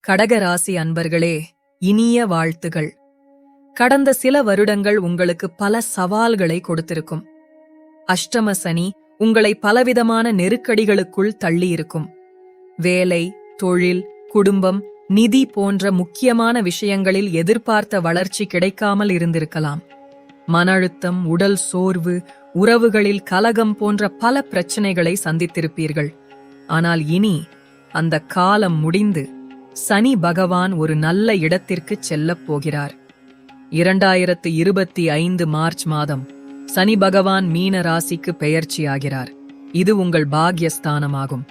கடகராசி அன்பர்களே, இனிய வாழ்த்துகள். கடந்த சில வருடங்கள் உங்களுக்கு பல சவால்களை கொடுத்திருக்கும். அஷ்டம சனி உங்களை பலவிதமான நெருக்கடிகளுக்குள் தள்ளியிருக்கும். வேலை, தொழில், குடும்பம், நிதி போன்ற முக்கியமான விஷயங்களில் எதிர்பார்த்த வளர்ச்சி கிடைக்காமல் இருந்திருக்கலாம். மன அழுத்தம், உடல் சோர்வு, உறவுகளில் கலகம் போன்ற பல பிரச்சனைகளை சந்தித்திருப்பீர்கள். ஆனால் இனி அந்த காலம் முடிந்து சனி பகவான் ஒரு நல்ல இடத்திற்கு செல்லப் போகிறார். 2025 மார்ச் மாதம் சனி பகவான் மீன ராசிக்கு பெயர்ச்சியாகிறார். இது உங்கள் பாக்யஸ்தானமாகும்.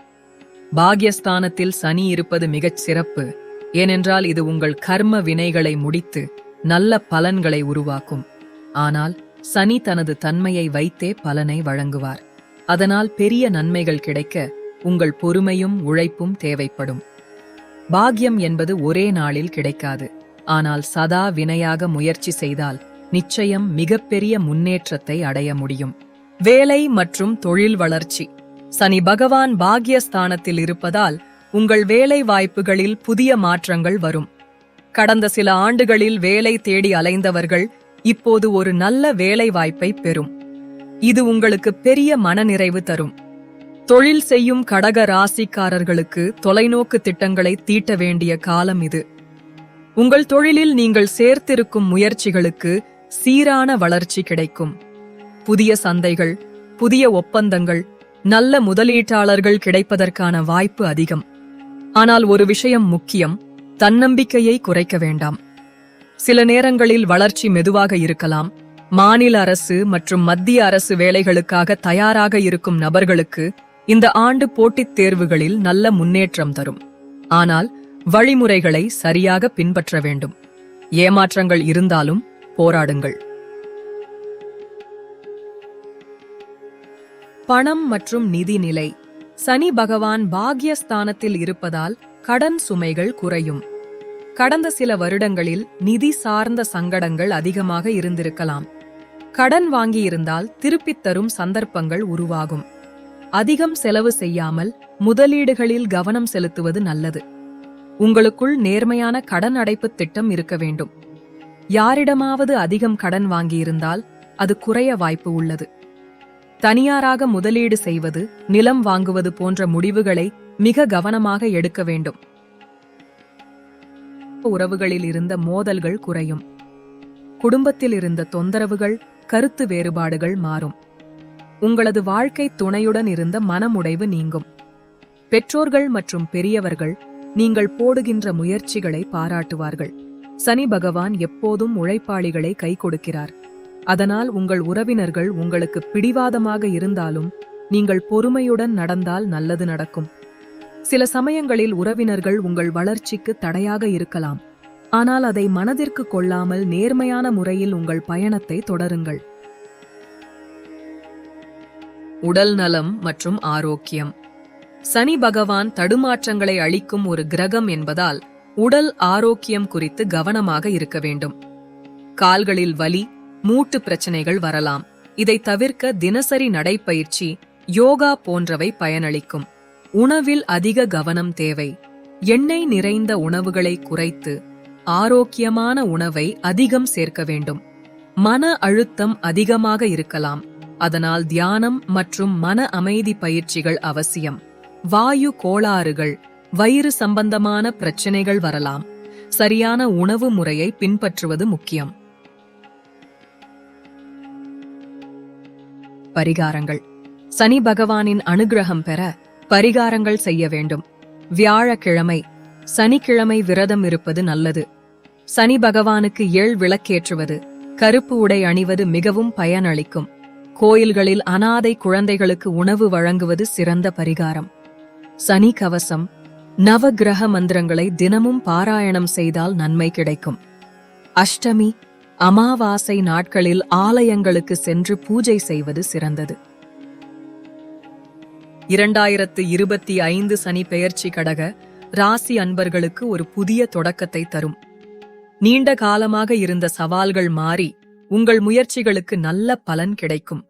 பாக்யஸ்தானத்தில் சனி இருப்பது மிகச் சிறப்பு. ஏனென்றால் இது உங்கள் கர்ம வினைகளை முடித்து நல்ல பலன்களை உருவாக்கும். ஆனால் சனி தனது தன்மையை வைத்தே பலனை வழங்குவார். அதனால் பெரிய நன்மைகள் கிடைக்க உங்கள் பொறுமையும் உழைப்பும் தேவைப்படும். பாக்யம் என்பது ஒரே நாளில் கிடைக்காது. ஆனால் சதா வினையாக முயற்சி செய்தால் நிச்சயம் மிகப்பெரிய முன்னேற்றத்தை அடைய முடியும். வேலை மற்றும் தொழில் வளர்ச்சி. சனி பகவான் பாக்யஸ்தானத்தில் இருப்பதால் உங்கள் வேலை வாய்ப்புகளில் புதிய மாற்றங்கள் வரும். கடந்த சில ஆண்டுகளில் வேலை தேடி அலைந்தவர்கள் இப்போது ஒரு நல்ல வேலை வாய்ப்பை பெறும். இது உங்களுக்கு பெரிய மனநிறைவு தரும். தொழில் செய்யும் கடக ராசிக்காரர்களுக்கு தொலைநோக்கு திட்டங்களை தீட்ட வேண்டிய காலம் இது. உங்கள் தொழிலில் நீங்கள் சேர்த்திருக்கும் முயற்சிகளுக்கு சீரான வளர்ச்சி கிடைக்கும். புதிய சந்தைகள், புதிய ஒப்பந்தங்கள், நல்ல முதலீட்டாளர்கள் கிடைப்பதற்கான வாய்ப்பு அதிகம். ஆனால் ஒரு விஷயம் முக்கியம், தன்னம்பிக்கையை குறைக்க வேண்டாம். சில நேரங்களில் வளர்ச்சி மெதுவாக இருக்கலாம். மாநில அரசு மற்றும் மத்திய அரசு வேலைகளுக்காக தயாராக இருக்கும் நபர்களுக்கு இந்த ஆண்டு போட்டித் தேர்வுகளில் நல்ல முன்னேற்றம் தரும். ஆனால் வழிமுறைகளை சரியாக பின்பற்ற வேண்டும். ஏமாற்றங்கள் இருந்தாலும் போராடுங்கள். பணம் மற்றும் நிதி நிலை. சனி பகவான் பாக்யஸ்தானத்தில் இருப்பதால் கடன் சுமைகள் குறையும். கடந்த சில வருடங்களில் நிதி சார்ந்த சங்கடங்கள் அதிகமாக இருந்திருக்கலாம். கடன் வாங்கியிருந்தால் திருப்பித் தரும் சந்தர்ப்பங்கள் உருவாகும். அதிகம் செலவு செய்யாமல் முதலீடுகளில் கவனம் செலுத்துவது நல்லது. உங்களுக்குள் நேர்மையான கடன் அடைப்பு திட்டம் இருக்க வேண்டும். யாரிடமாவது அதிகம் கடன் வாங்கியிருந்தால் அது குறைய வாய்ப்பு உள்ளது. தனியாராக முதலீடு செய்வது, நிலம் வாங்குவது போன்ற முடிவுகளை மிக கவனமாக எடுக்க வேண்டும். உறவுகளில் இருந்த மோதல்கள் குறையும். குடும்பத்தில் இருந்த தொந்தரவுகள், கருத்து வேறுபாடுகள் மாறும். உங்களது வாழ்க்கை துணையுடன் இருந்த மனமுடைவு நீங்கும். பெற்றோர்கள் மற்றும் பெரியவர்கள் நீங்கள் போடுகின்ற முயற்சிகளை பாராட்டுவார்கள். சனி பகவான் எப்போதும் உழைப்பாளிகளை கை கொடுக்கிறார். அதனால் உங்கள் உறவினர்கள் உங்களுக்கு பிடிவாதமாக இருந்தாலும் நீங்கள் பொறுமையுடன் நடந்தால் நல்லது நடக்கும். சில சமயங்களில் உறவினர்கள் உங்கள் வளர்ச்சிக்கு தடையாக இருக்கலாம். ஆனால் அதை மனதிற்கு கொள்ளாமல் நேர்மையான முறையில் உங்கள் பயணத்தை தொடருங்கள். உடல் நலம் மற்றும் ஆரோக்கியம். சனி பகவான் தடுமாற்றங்களை அளிக்கும் ஒரு கிரகம் என்பதால் உடல் ஆரோக்கியம் குறித்து கவனமாக இருக்க வேண்டும். கால்களில் வலி, மூட்டு பிரச்சனைகள் வரலாம். இதை தவிர்க்க தினசரி நடைப்பயிற்சி, யோகா போன்றவை பயனளிக்கும். உணவில் அதிக கவனம் தேவை. எண்ணெய் நிறைந்த உணவுகளை குறைத்து ஆரோக்கியமான உணவை அதிகம் சேர்க்க வேண்டும். மன அழுத்தம் அதிகமாக இருக்கலாம். அதனால் தியானம் மற்றும் மன அமைதி பயிற்சிகள் அவசியம். வாயு கோளாறுகள், வயிறு சம்பந்தமான பிரச்சனைகள் வரலாம். சரியான உணவு முறையை பின்பற்றுவது முக்கியம். பரிகாரங்கள். சனி பகவானின் அனுகிரகம் பெற பரிகாரங்கள் செய்ய வேண்டும். வியாழக்கிழமை, சனிக்கிழமை விரதம் இருப்பது நல்லது. சனி பகவானுக்கு எள் விளக்கேற்றுவது, கருப்பு உடை அணிவது மிகவும் பயனளிக்கும். கோயில்களில் அனாதை குழந்தைகளுக்கு உணவு வழங்குவது சிறந்த பரிகாரம். சனி கவசம், நவகிரக மந்திரங்களை தினமும் பாராயணம் செய்தால் நன்மை கிடைக்கும். அஷ்டமி, அமாவாசை நாட்களில் ஆலயங்களுக்கு சென்று பூஜை செய்வது சிறந்தது. 2025 சனி பெயர்ச்சி கடக ராசி அன்பர்களுக்கு ஒரு புதிய தொடக்கத்தை தரும். நீண்ட காலமாக இருந்த சவால்கள் மாறி உங்கள் முயற்சிகளுக்கு நல்ல பலன் கிடைக்கும்.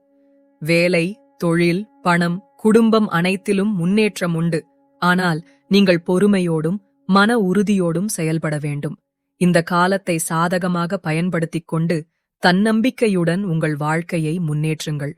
வேலை, தொழில், பணம், குடும்பம் அனைத்திலும் முன்னேற்றம் உண்டு. ஆனால் நீங்கள் பொறுமையோடும் மன உறுதியோடும் செயல்பட வேண்டும். இந்த காலத்தை சாதகமாக பயன்படுத்திக் கொண்டு தன்னம்பிக்கையுடன் உங்கள் வாழ்க்கையை முன்னேற்றுங்கள்.